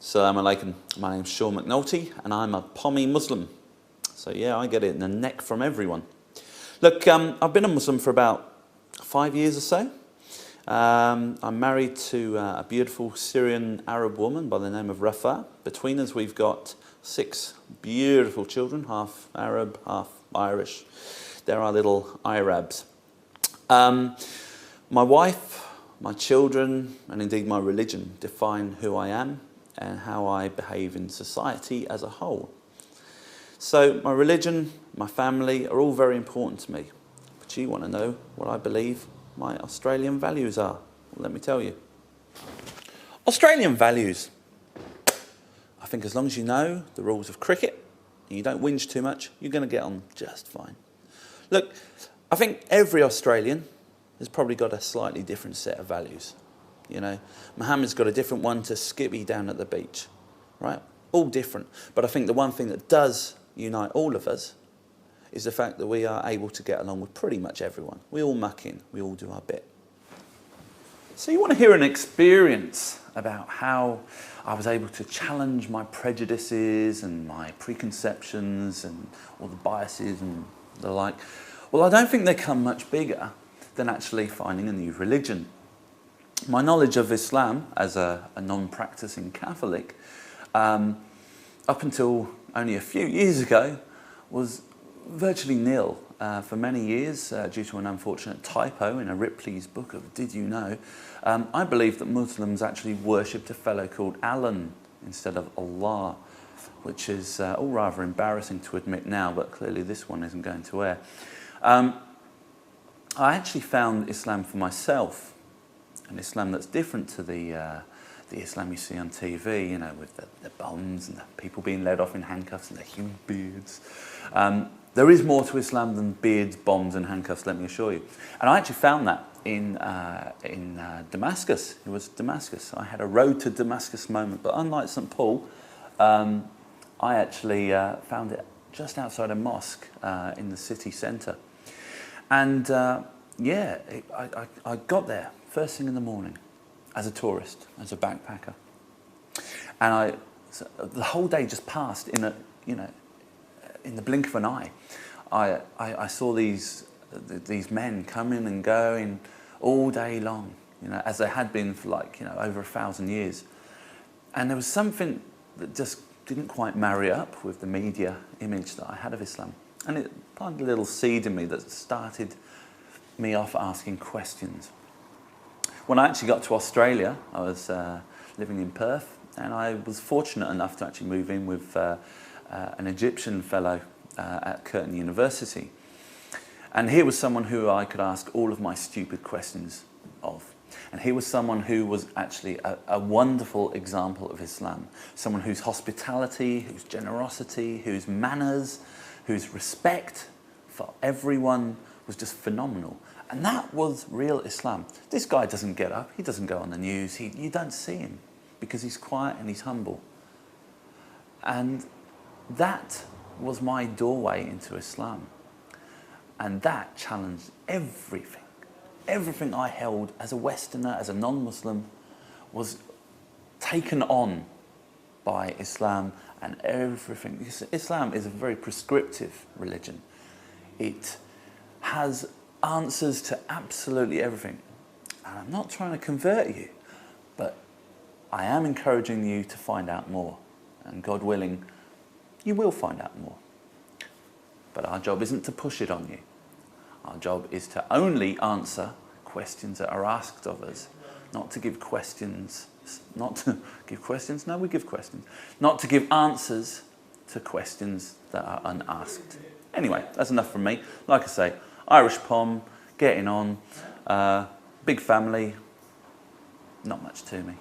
Assalamu alaikum. My name's Sean McNulty and I'm a Pommy Muslim. So yeah, I get it in the neck from everyone. Look, I've been a Muslim for about 5 years or so. I'm married to a beautiful Syrian Arab woman by the name of Rafa. Between us we've got 6 beautiful children, half Arab, half Irish. They're our little Irabs. My wife, my children, and indeed my religion define who I am and how I behave in society as a whole. So my religion, my family are all very important to me. But you want to know what I believe my Australian values are. Well, let me tell you. Australian values. I think as long as you know the rules of cricket and you don't whinge too much, you're going to get on just fine. Look, I think every Australian has probably got a slightly different set of values. You know, Mohammed's got a different one to Skippy down at the beach, right? All different. But I think the one thing that does unite all of us is the fact that we are able to get along with pretty much everyone. We all muck in, we all do our bit. So you want to hear an experience about how I was able to challenge my prejudices and my preconceptions and all the biases and the like. Well, I don't think they come much bigger than actually finding a new religion. My knowledge of Islam as a non-practicing Catholic, up until only a few years ago, was virtually nil. For many years, due to an unfortunate typo in a Ripley's book of Did You Know, I believed that Muslims actually worshipped a fellow called Alan instead of Allah, which is all rather embarrassing to admit now, but clearly this one isn't going to air. I actually found Islam for myself, an Islam that's different to the Islam you see on TV, you know, with the bombs and the people being led off in handcuffs and the huge beards. There is more to Islam than beards, bombs and handcuffs, let me assure you. And I actually found that in Damascus. It was Damascus. I had a road to Damascus moment, but unlike St. Paul, I actually found it just outside a mosque in the city centre. And yeah, I got there first thing in the morning as a tourist, as a backpacker. And the whole day just passed in the blink of an eye. I saw these men coming and going all day long, you know, as they had been for like, you know, over 1,000 years. And there was something that just didn't quite marry up with the media image that I had of Islam. And it planted a little seed in me that started me off asking questions. When I actually got to Australia, I was living in Perth, and I was fortunate enough to actually move in with an Egyptian fellow at Curtin University. And he was someone who I could ask all of my stupid questions of. And he was someone who was actually a wonderful example of Islam. Someone whose hospitality, whose generosity, whose manners, whose respect for everyone was just phenomenal. And that was real Islam. This guy doesn't get up, he doesn't go on the news, you don't see him because he's quiet and he's humble. And that was my doorway into Islam. And that challenged everything. Everything I held as a Westerner, as a non-Muslim, was taken on by Islam and everything. Islam is a very prescriptive religion. It has answers to absolutely everything. And I'm not trying to convert you, but I am encouraging you to find out more. And God willing, you will find out more. But our job isn't to push it on you. Our job is to only answer questions that are asked of us, not to give questions, no, we give questions. Not to give answers to questions that are unasked. Anyway, that's enough from me. Like I say, Irish Pom, getting on, big family, not much to me.